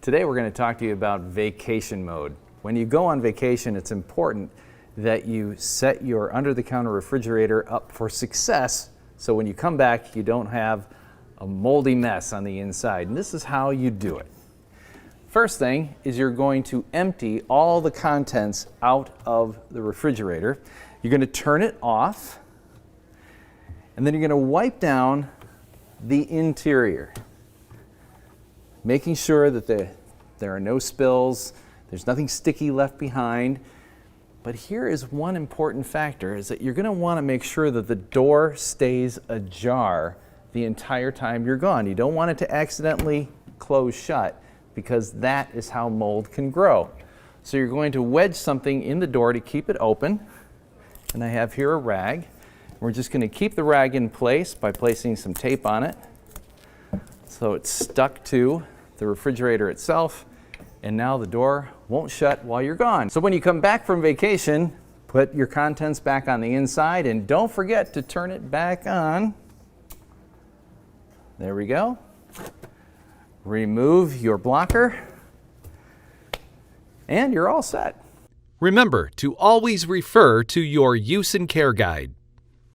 Today we're going to talk to you about vacation mode. When you go on vacation, it's important that you set your under-the-counter refrigerator up for success so when you come back you don't have a moldy mess on the inside. And this is how you do it. First thing is you're going to empty all the contents out of the refrigerator. You're going to turn it off, and then you're going to wipe down the interior, making sure that there are no spills, there's nothing sticky left behind. But here is one important factor, is that you're going to want to make sure that the door stays ajar the entire time you're gone. You don't want it to accidentally close shut, because that is how mold can grow. So you're going to wedge something in the door to keep it open. And I have here a rag. We're just going to keep the rag in place by placing some tape on it so it's stuck to the refrigerator itself, and now the door won't shut while you're gone. So when you come back from vacation, put your contents back on the inside and don't forget to turn it back on. There we go. Remove your blocker and you're all set. Remember to always refer to your use and care guide.